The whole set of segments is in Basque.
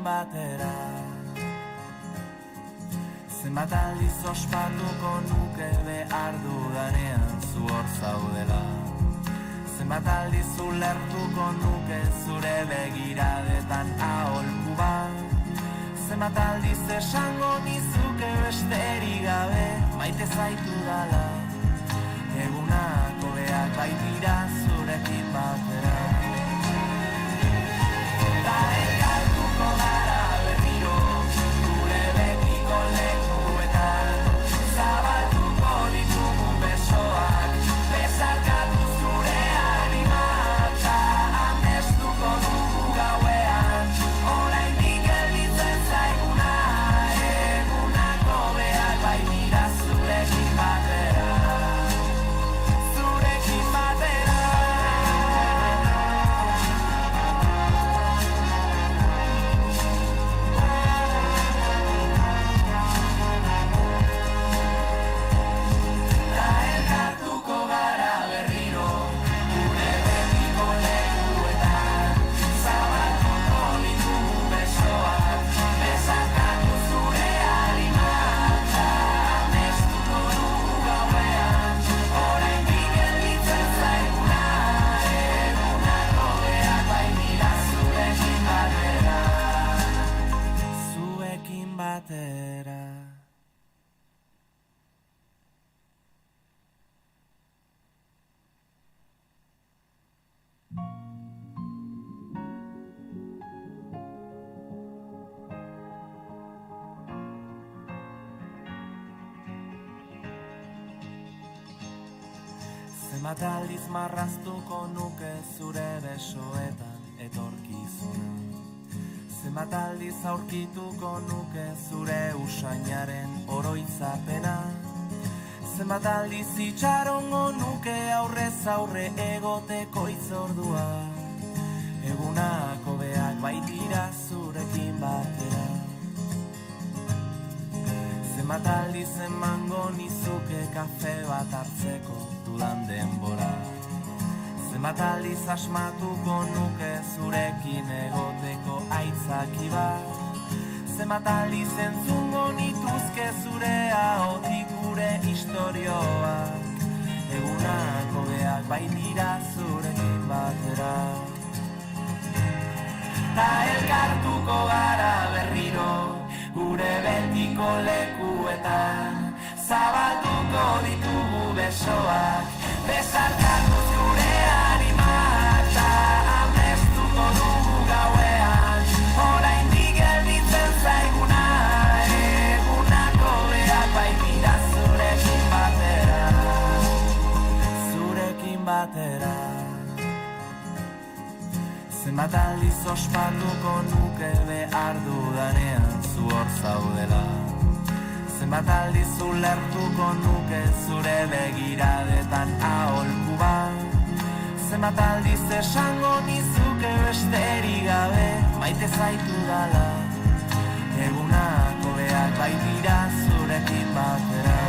batera. Zenbat aldiz ospatuko nuke behar dudanean zu hor zaudela. Zenbat aldiz ulertuko nuke zure begiradetan aholku bat. Zenbat aldiz esango nizuke besterik gabe maite zaitu dala. Egunak hobeak baitira zurekin batera. Ta elkartuko gara berriro gure betiko lekuetan. Zabalduko ditugu besoak, besarkatu zure animak. Ta amestuko dugu gauean, oraindik gelditzen zaiguna. Egunak hobeak baitira zurekin batera. Zenbat aldiz marraztuko nuke zure besoetan etorkizuna. Zenbat aldiz aurkituko nuke zure usainaren oroitzapena. Zenbat aldiz itxarongo nuke aurrez aurre egoteko itzordua. Egunak hobeak baitira zurekin batera. Zenbat aldiz emango nizuke kafe bat hartzeko dudan denbora. Zenbat aldiz asmatuko nuke zurekin egoteko aitzaki bat. Zenbat aldiz entzungo nituzke zure ahotik gure istorioak. Egunak hobeak baitira zurekin batera. Ta elkartuko gara berriro gure betiko lekuetan. Zabalduko ditugu besoak, besarkatu zure animak. Ta amestuko dugu gauean, oraindik gelditzen zaiguna. Egunak hobeak baitira zurekin batera. Zurekin batera. Zenbat aldiz ospatuko nuke behar dudanean zu hor zaudela. Zenbat aldiz ulertuko nuke zure begiradetan aholku bat. Zenbat aldiz esango nizuke besterik gabe maite zaitu dala. Egunak hobeak baitira zurekin batera.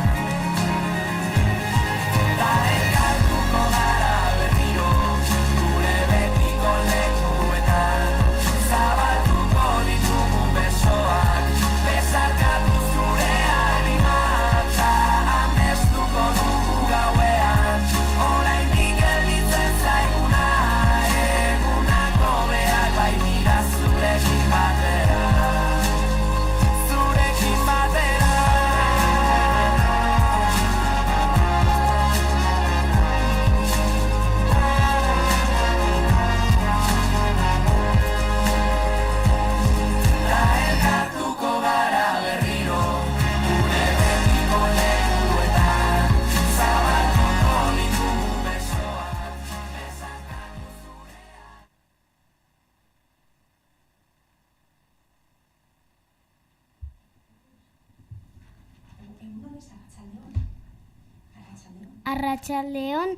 Ta elkartuko gara berriro gure betiko lekuetan. Zabalduko ditugu besoak, besarkatu zure animak. Ta amestuko dugu gauean, oraindik gelditzen zaiguna. Egunak hobeak baitira zurekin batera. Zurekin batera. Ta elkartuko gara berriro gure betiko lekuetan. Zabalduko ditugu besoak, besarkatu zure. Arratsaldeon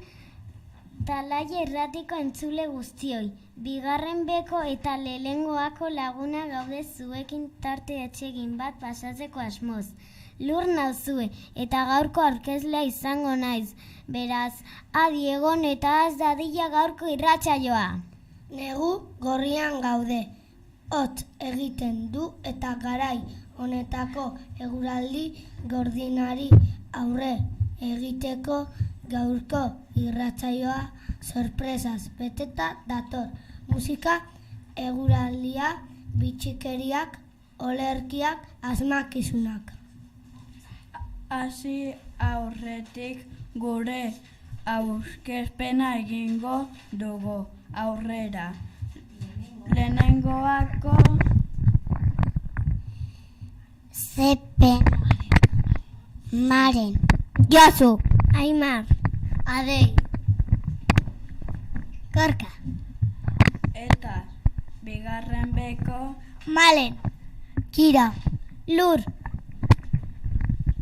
talai erratiko entzule guztioi. Bigarren beko eta lehengoako laguna gaude zuekin tarte atsegin bat pasatzeko asmoz. Lur nauzue eta gaurko aurkezlea izango naiz. Beraz, adi egon eta az dadila gaurko irratsaioa. Negu gorrian gaude. hotz egiten du eta garai honetako eguraldi gordinari aurre egiteko gaurko irratsaioa sorpresaz beteta dator. Musika, eguraldia, bitxikeriak, olerkiak, asmakizunak. Hasi aurretik gure aurkezpena egingo dugu aurrera. Lehenengoako Zepen, Maren, Josu, Aimar, Adei, Gorka, eta bigarren beko Malen, Kira, Lur,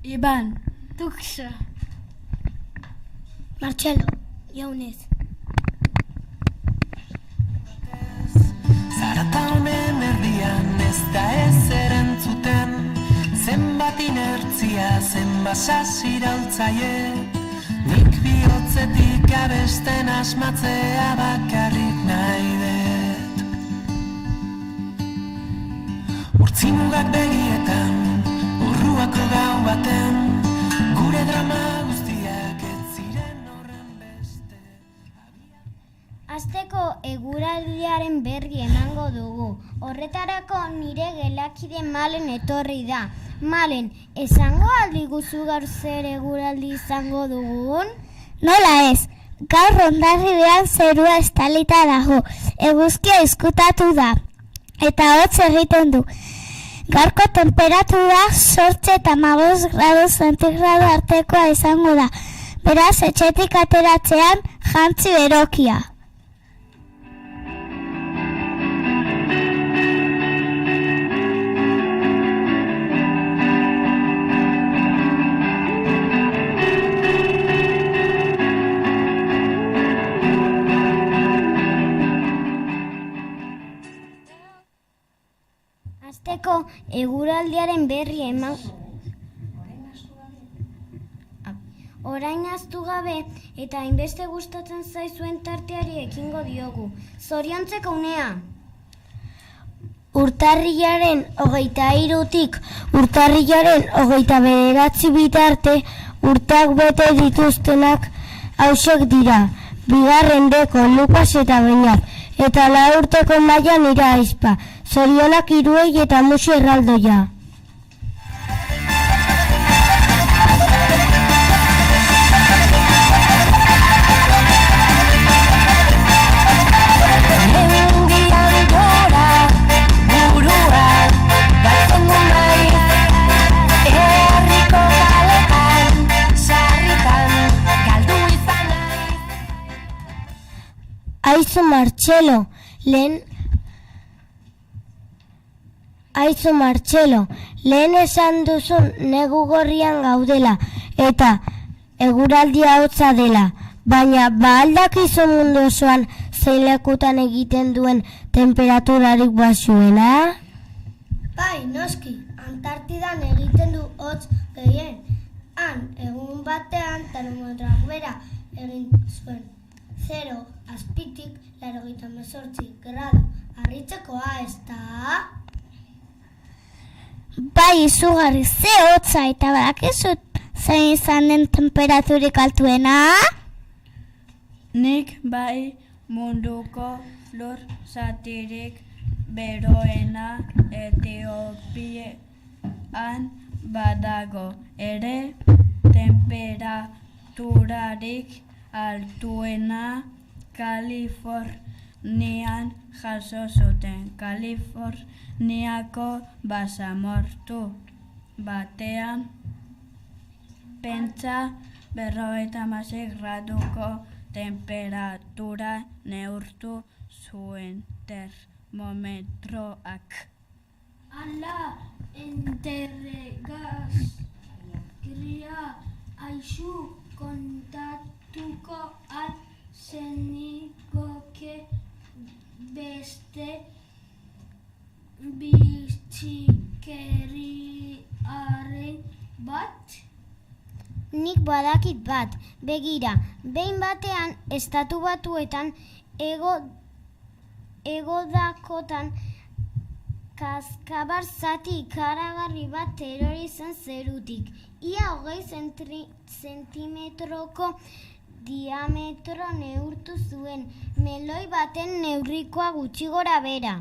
Iban, Tuxa, Martxelo, Jaunez. Zarata honen erdian ez da ezer entzuten, zenbat inertzia, zenbat sasirautzaie, nik bihotzetik abesten asmatzea bakarrik nahi dut. Urtzimugak begietan, urruako gau baten, gure drama guztiak ez ziren horren beste. Asteko eguraldiaren berri emango dugu. Horretarako nire gelakide Malen etorri da. Malen, esango aldiguzu gaur zer eguraldi izango dugun? Nola ez, gaur Hondarribian zerua estalita dago, eguzkia izkutatu da, eta hotz egiten du. Gaurko temperatura 8 eta 15 gradu zentigrado artekoa izango da, beraz etxetik ateratzean jantzi berokia. Asteko eguraldiaren berri eman... Orain ahaztu gabe eta hainbeste gustatzen zaizuen tarteari ekingo diogu. Zoriontzeko unea! Urtarrilaren 23tik urtarrilaren 29 bitarte urteak bete dituztenak hausek dira. Bigarren beko Lukas eta Beñat, eta 4 urteko Maia nire aizpa. Zorionak Iruei eta Musu erraldoia. Aizu Martxelo, lehen esan duzun negu gorrian gaudela eta eguraldia hotza dela, baina aldakizu mundu osoan zein lekutan egiten duen temperaturarik baxuena? Bai, noski, Antartidan egiten du hotz gehien. Han, egun batean termometroak bera egin zuen. 0 azpitik 98 gradu. Harritzekoa ez da? Bai, izugarri, ze hotza eta badakizu zein izan den temperaturik altuena? nik bai munduko lur zatirik beroena Etiopian badago ere temperaturarik altuena Kalifornian jaso zuten. Kaliforniako basamortu batean pentsa 56 graduko temperatura neurtu zuen termometroak. Ala, enterregaz, kria, aizu kontatuko al zenikoke beste bitxikeriaren bat? Nik badakit bat, begira, behin batean Estatu Batuetan Ego Dakotan kaskabar zati ikaragarri bat erori zen zerutik. Ia 20 zentimetroko diametro neurtu zuen, meloi baten neurrikoa gutxi gora bera.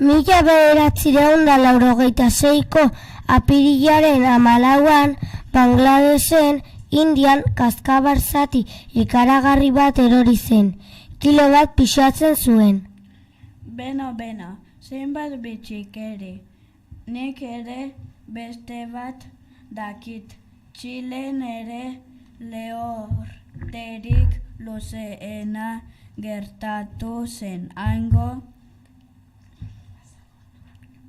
1986ko apirilaren 14an, Bangladesen, Indian, kaskabar zati ikaragarri bat erori zen. Kilo bat pixatzen zuen. Beno, zenbat bitxikeri. Nik ere beste bat dakit. Txilen ere lehorterik luzeena gertatu zen. Hango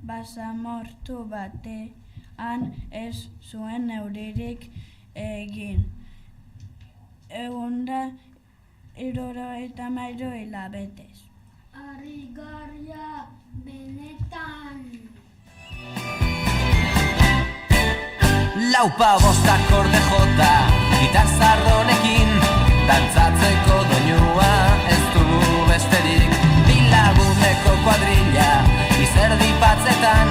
basamortu batean ez zuen neuririk egin. 173 hilabetez. Harrigarria benetan. Laupa bostak orde jota, gitar zarronekin, dantzatzeko doinua ez dugu besterik. Bilaguneko kuadrilla, izerdi patzetan,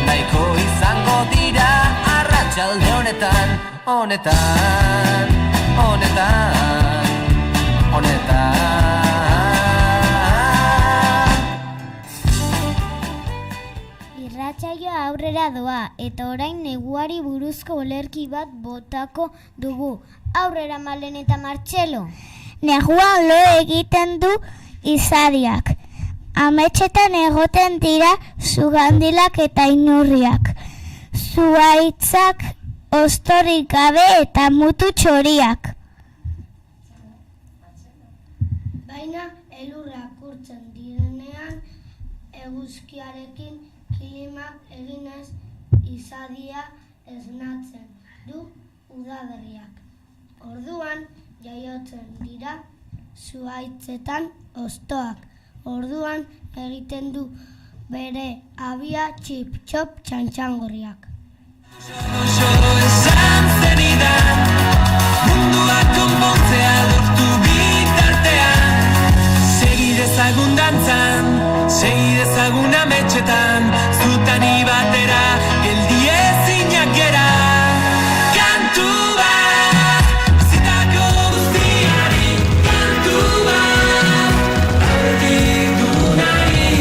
nahiko izango dira arratsalde honetan. Irratsaioa aurrera doa, eta orain neguari buruzko olerki bat botako dugu. Aurrera Malen eta Martxelo. Negua lo egiten du izadiak. Ametsetan egoten dira sugandilak eta inurriak. Zuhaitzak ostorik gabe eta mutu txoriak. Baina elurrak urtzen direnean, eguzkiarekin kilimak eginez izadia esnatzen du udaberriak. Orduan jaiotzen dira zuhaitzetan hostoak. Orduan egiten du bere abia txip-txop txantxangorriak. Esan zenidan, mundua konpontzea lortu bitartean. Segi dezagun dantzan, segi dezagun ametxetan, zutani batera, geldi ezinak gera. Kantu bat, bizitako guztiari, kantu bat, aurretik dugunari.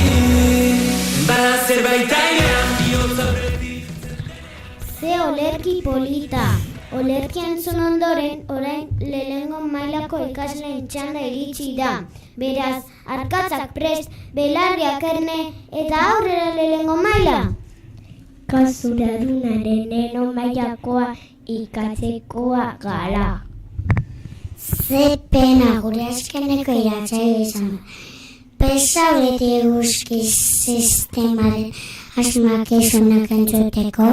Bada zerbait airean, bihotz aurretik. Ze olerki polita. Olerki entzun ondoren, orain lehengo mailako ikasleen txanda iritsi da. Beraz, arkatzak prest, belarriak erne, eta aurrera lehengo maila. Kasuradunaren leheno mailakoa ikatzekoa gara. Ze pena gure azkeneko iratzaio izan. Pesa beti eguzki sistemaren asmakizunak entzuteko.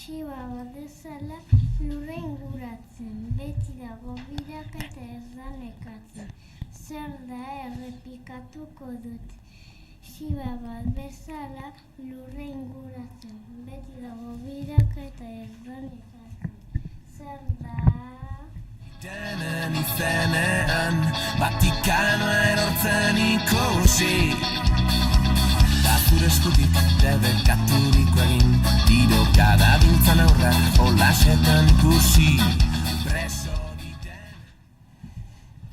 Xiba bat bezala lurra inguratzen, beti dago biraka eta ez da nekatzen. Zer da errepikatuko dut. Xiba bat bezala lurra inguratzen, beti dago biraka eta ez da nekatzen. Zer da... Denen izenean, Vatikanoa erortzen ikusi. Zure eskutik debekaturiko egin, tiroka dabiltzan aurra, olasetan ikusi, preso diten.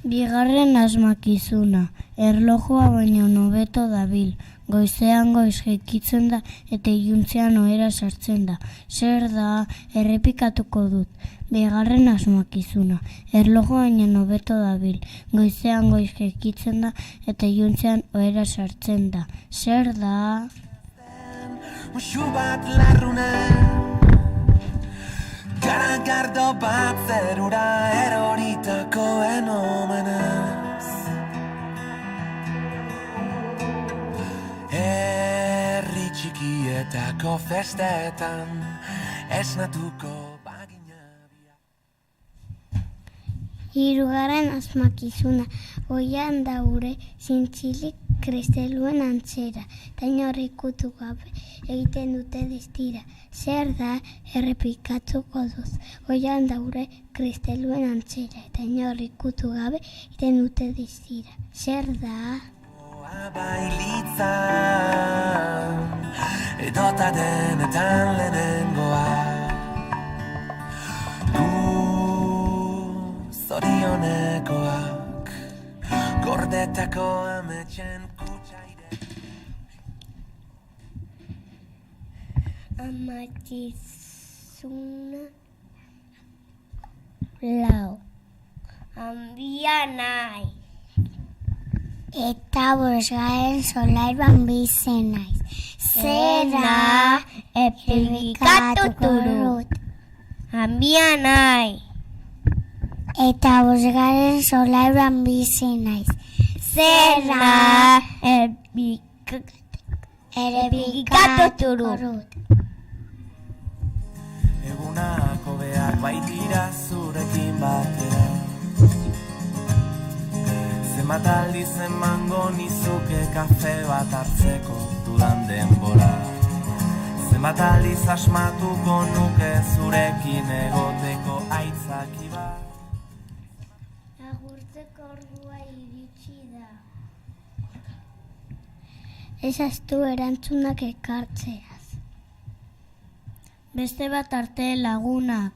Bigarren asmakizuna, erlojua baino hobeto dabil, goizean goiz jekitzen da eta iluntzean ohera sartzen da. Zer da, errepikatuko dut. Bigarren asmakizuna, erlojua baino hobeto dabil, goizean goiz jekitzen da eta iluntzean ohera sartzen da. Zer da... Musu bat larrunen, garagardo bat zerura eroritakoen omenez. Herri txikietako festetan, esnatuko bagina biak. Hirugarren asmakizuna, goian daure zintzilik kristeluen antzera, eta inor ikutu gabe egiten dute distira. Zer da errepikatuko dut, goian daure kristeluen antzera, eta inor ikutu gabe egiten dute distira. Zer da? Bailitzan edota denetan lehenengoa du zorionekoak gordetako ametxen kutsaire Amatxizuna lau. Handia nahi. Eta bosgarren solairuan bizi naiz. Zera errepikatuko dut. Handia nahi. Eta bosgarren solairuan bizi naiz. Zera errepikatuko dut. egunako beak baitira zurekin batera zenbat aldiz emango nizuke kafe bat hartzeko dudan denbora zenbat aldiz asmatuko nuke zurekin egoteko aitzaki bat Agurtzeko ordua iritsi da. Ezaztu erantzunak ekartzeaz. Beste bat arte lagunak.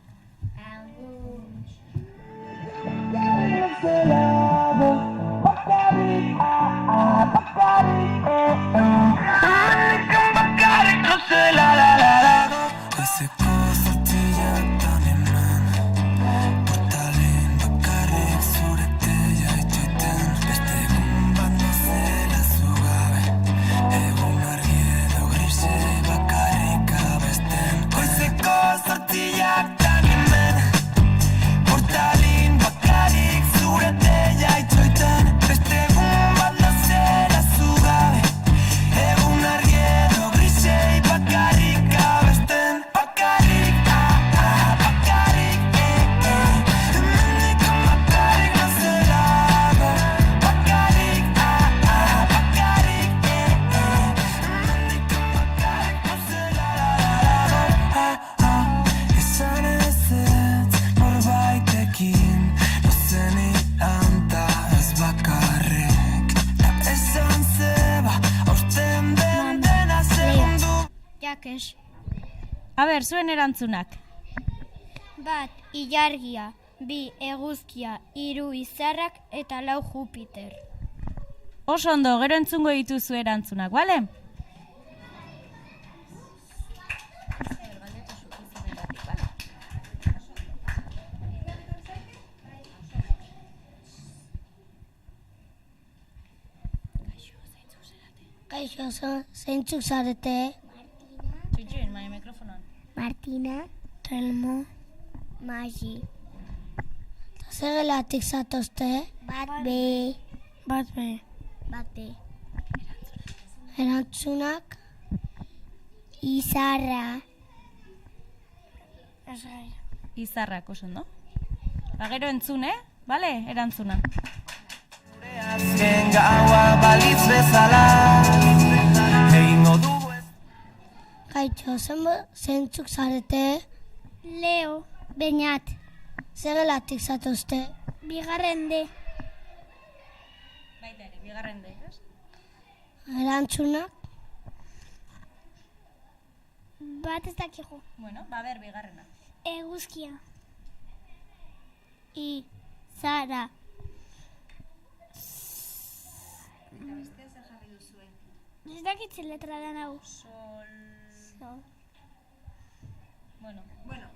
A ber, zuen erantzunak. 1. Ilargia, 2. Eguzkia, 3. Izarrak eta 4. Jupiter. Oso ondo, gero entzungo dituzu erantzunak, bale? Kaixo, zeintzuk zarete? Txutxuen, maia mikrofonoan. Martina, Telmo, Magi. Eta zer gelatik zatozte? Bat B. Erantzunak? Izarra. Izarrak, oso ondo. Ba, gero entzun, bale? Erantzuna. azken gaua balitz bezala egingo dugu Kaixo, zeintzuk zarete? Leo, Beñat, Zer gelatik zatozte? bigarren D. Baita ere, bigarren de, ez? Erantzunak? Bat ez dakigu. Bueno, ba, ber, bigarrena. Eguzkia. Izarra. Ez dakitzen letra da hau. Sol... Bueno,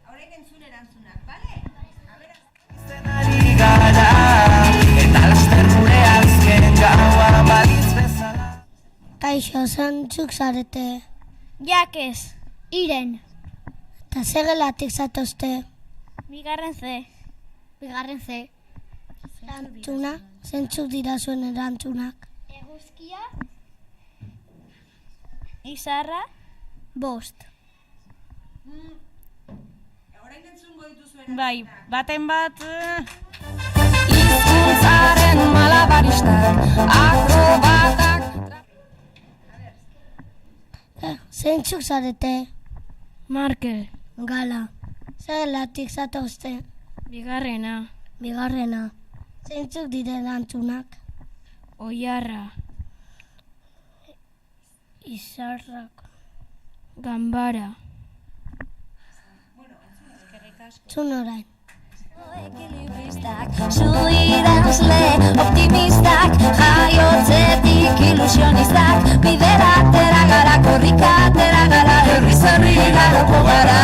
Horrek entzun erantzunak, bale? ari gara eta laster gure azken gaua balitz bezala Kaixo, zeintzuk zarete? Jakes, Iren, Eta zer gelatik zatozte? bigarren C. Erantzunak? Zeintzuk dira zuen erantzunak? Eguzkia. Izarra. 5. Orain entzungo dituzu bai, baten bat... akrobatak. Zeintzuk zarete? Markel, Gala. Zer latik zatozte? bigarrena, Bigarrena. Zeintzuk dire erantzunak? oiarra, Izarrak. gambara. Zun orain. Zu idazle optimistak, jaiotzetik ilusionistak, bidera atera gara, korrika atera gara, herriz herri igaroko gara.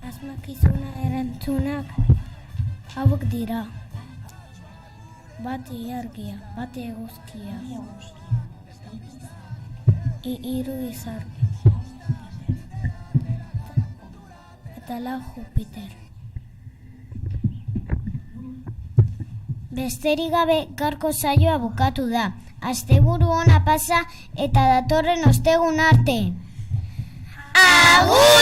Asmakizuna erantzunak hauek dira. Bat ilargia, bat eguzkia. Hiru izargi. Eta lau Jupiter. Besterik gabe gaurko saioa bukatu da. Asteburu ona pasa eta datorren ostegun arte. Agur!